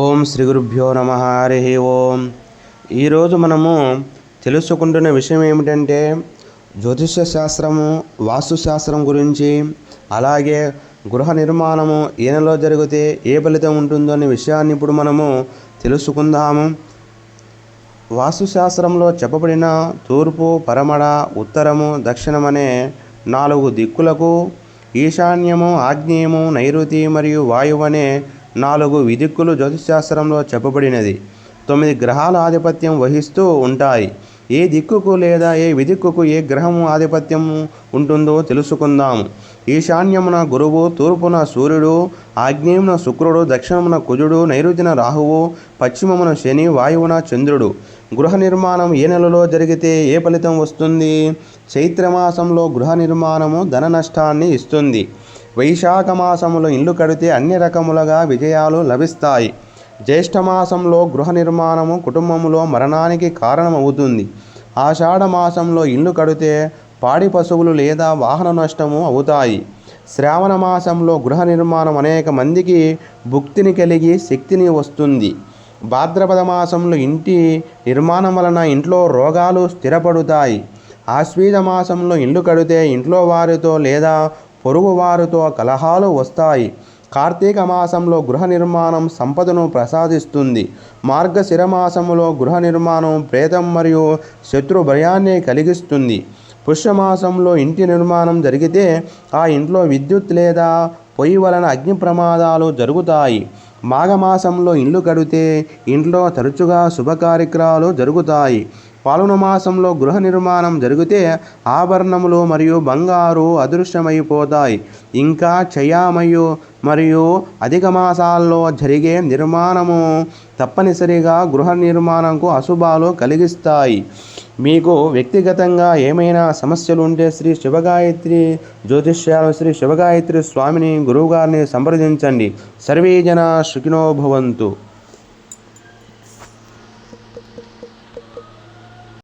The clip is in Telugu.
ఓం శ్రీ గురుభ్యో నమ. హరి ఓం. ఈరోజు మనము తెలుసుకుంటున్న విషయం ఏమిటంటే జ్యోతిష శాస్త్రము, వాస్తుశాస్త్రం గురించి, అలాగే గృహ నిర్మాణము ఏ నెలలో జరిగితే ఏ ఫలితం ఉంటుందో అనే విషయాన్ని ఇప్పుడు మనము తెలుసుకుందాము. వాస్తుశాస్త్రంలో చెప్పబడిన తూర్పు, పరమడ, ఉత్తరము, దక్షిణం అనే 4 దిక్కులకు, ఈశాన్యము, ఆగ్నేయము, నైరుతి మరియు వాయువు అనే 4 విదిక్కులు జ్యోతిశాస్త్రంలో చెప్పబడినది. 9 గ్రహాల ఆధిపత్యం వహిస్తూ ఉంటాయి. ఏ దిక్కుకు లేదా ఏ విదిక్కుకు ఏ గ్రహము ఆధిపత్యం ఉంటుందో తెలుసుకుందాము. ఈశాన్యమున గురువు, తూర్పున సూర్యుడు, ఆగ్నేయమున శుక్రుడు, దక్షిణమున కుజుడు, నైరుతిన రాహువు, పశ్చిమమున శని, వాయువున చంద్రుడు. గృహ నిర్మాణం ఏ నెలలో జరిగితే ఏ ఫలితం వస్తుంది? చైత్రమాసంలో గృహ నిర్మాణము ధన నష్టాన్ని ఇస్తుంది. వైశాఖ మాసంలో ఇల్లు కడితే అన్ని రకములుగా విజయాలు లభిస్తాయి. జ్యేష్ఠమాసంలో గృహ నిర్మాణము కుటుంబంలో మరణానికి కారణమవుతుంది. ఆషాఢ మాసంలో ఇల్లు కడితే పాడి పశువులు లేదా వాహన నష్టము అవుతాయి. శ్రావణ మాసంలో గృహ నిర్మాణం అనేక మందికి భుక్తిని కలిగి శక్తిని వస్తుంది. భాద్రపద మాసంలో ఇంటి నిర్మాణం వలన ఇంట్లో రోగాలు స్థిరపడుతాయి. ఆశ్వీజ మాసంలో ఇల్లు కడితే ఇంట్లో వారితో లేదా పొరుగు వారితో కలహాలు వస్తాయి. కార్తీక మాసంలో గృహ నిర్మాణం సంపదను ప్రసాదిస్తుంది. మార్గశిర మాసంలో గృహ నిర్మాణం ప్రేతం మరియు శత్రు భయాన్ని కలిగిస్తుంది. పుష్యమాసంలో ఇంటి నిర్మాణం జరిగితే ఆ ఇంట్లో విద్యుత్ లేదా పొయ్యి వలన అగ్ని ప్రమాదాలు జరుగుతాయి. మాఘమాసంలో ఇల్లు కడితే ఇంట్లో తరచుగా శుభకార్యక్రమాలు జరుగుతాయి. పాల్గొన మాసంలో గృహ నిర్మాణం జరిగితే ఆభరణములు మరియు బంగారు అదృశ్యమైపోతాయి. ఇంకా చయామయు మరియు అధిక మాసాల్లో జరిగే నిర్మాణము తప్పనిసరిగా గృహ నిర్మాణంకు అశుభాలు కలిగిస్తాయి. మీకు వ్యక్తిగతంగా ఏమైనా సమస్యలు ఉంటే శ్రీ శివగాయత్రి జ్యోతిష్యాలు శ్రీ శివగాయత్రి స్వామిని గురువుగారిని సంప్రదించండి. సర్వే జనా సుఖినో భవంతు.